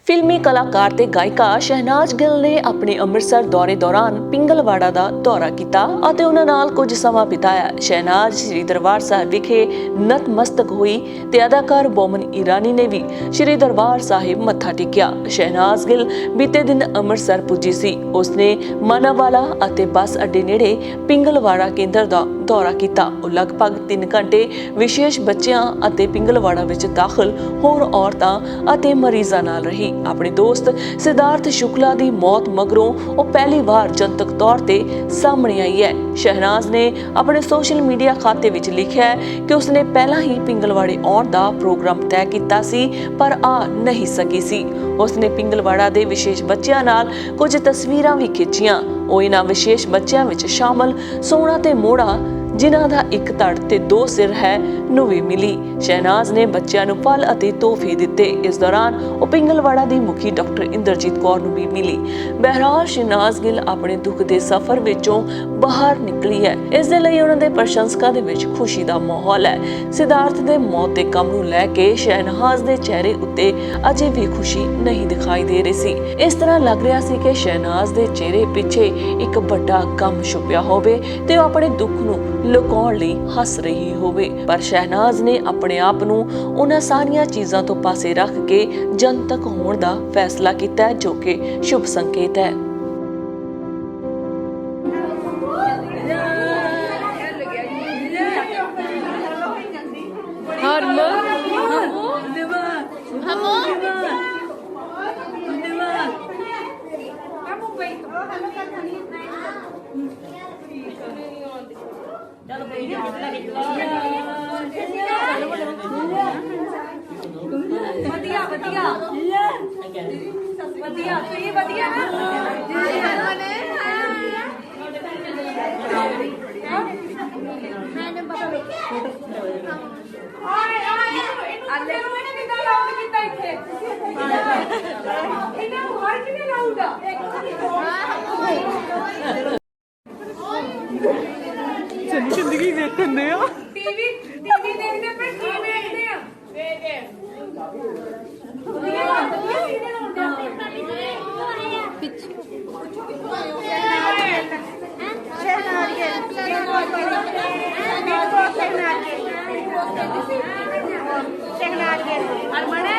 फिल्मी कलाकार ते गायिका शहनाज गिल ने अपने अमृतसर दौरे दौरान पिंगलवाड़ा का दौरा किया और उन्हां नाल कुछ समा बिताया। शहनाज श्री दरबार साहिब विखे नतमस्तक हुई ते अदाकार बोमन ईरानी ने भी श्री दरबार साहिब मत्था टेकिया। शहनाज गिल बीते दिन अमृतसर पुजी सी। उसने मानावाला अते बस अड्डे नेड़े पिंगलवाड़ा केंद्र का दौरा किया। लगभग 3 घंटे विशेष बच्चियां अते पिंगलवाड़ा विच दाखिल होर औरतां अते मरीजां नाल रही। अपने दोस्त सिद्धार्थ शुक्ला की मौत मगरों वो पहली बार जनतक तौर ते सामने आई है। शहनाज ने अपने सोशल मीडिया खाते विच लिखा है कि उसने पहला ही पिंगलवाड़े आउण दा प्रोग्राम तय किया सी पर आ नहीं सकी सी। उसने पिंगलवाड़ा दे विशेष बच्चियां नाल कुछ तस्वीरां भी खिंचियां। ਉਹ ਇਹਨਾਂ ਵਿਸ਼ੇਸ਼ ਬੱਚਿਆਂ ਵਿੱਚ ਸ਼ਾਮਲ ਸੋਹਣਾ ਤੇ ਮੋੜਾ ਜਿਨ੍ਹਾਂ ਦਾ ਇੱਕ ਧੜ ਤੇ 2 ਸਿਰ ਹੈ ਨੂੰ ਵੀ ਮਿਲੀ। ਸ਼ਹਿਨਾਜ਼ ਨੇ ਬੱਚਿਆਂ ਨੂੰ ਫਲ ਅਤੇ ਤੋਹਫੇ ਦਿੱਤੇ। ਇਸ ਦੌਰਾਨ ਉਹ ਪਿੰਗਲਵਾੜਾ ਦੀ ਮੁਖੀ ਡਾਕਟਰ ਇੰਦਰਜੀਤ ਕੌਰ ਨੂੰ ਵੀ ਮਿਲੀ। ਬਹਿਰਾਲ ਸ਼ਹਿਨਾਜ਼ ਗਿੱਲ ਆਪਣੇ ਦੁੱਖ ਦੇ ਸਫ਼ਰ ਵਿੱਚੋਂ ਬਾਹਰ ਨਿਕਲੀ ਹੈ। ਇਸ ਦੇ ਲਈ ਉਹਨਾਂ ਦੇ ਪ੍ਰਸ਼ੰਸਕਾਂ ਦੇ ਵਿੱਚ ਖੁਸ਼ੀ ਦਾ ਮਾਹੌਲ ਹੈ। ਸਿਧਾਰਥ ਦੇ ਮੌਤ ਦੇ ਗਮ ਨੂੰ ਲੈ ਕੇ ਸ਼ਹਿਨਾਜ਼ ਦੇ ਚਿਹਰੇ ਉੱਤੇ ਅਜੇ ਵੀ ਖੁਸ਼ੀ ਨਹੀਂ ਦਿਖਾਈ ਦੇ ਰਹੀ ਸੀ। ਇਸ ਤਰ੍ਹਾਂ ਲੱਗ ਰਿਹਾ ਸੀ ਕਿ ਸ਼ਹਿਨਾਜ਼ ਦੇ ਚਿਹਰੇ ਪਿੱਛੇ ਇੱਕ ਵੱਡਾ ਗਮ ਛੁਪਿਆ ਹੋਵੇ ਤੇ ਉਹ ਆਪਣੇ ਦੁੱਖ ਨੂੰ ਲੁਕਾਉਣ ਲਈ ਹੱਸ ਰਹੀ ਹੋਵੇ। ਪਰ ਸ਼ਹਿਨਾਜ਼ ਨੇ ਆਪਣੇ ਆਪ ਨੂੰ ਉਹਨਾਂ ਸਾਰੀਆਂ ਚੀਜ਼ਾਂ ਤੋਂ ਪਾਸੇ ਰੱਖ ਕੇ ਜਨਤਕ ਹੋਣ ਦਾ ਫੈਸਲਾ ਕੀਤਾ ਜੋ ਕਿ ਸ਼ੁਭ ਸੰਕੇਤ ਹੈ। जिंदगी देखने टीवी देखने पे की देखते हैं अरमने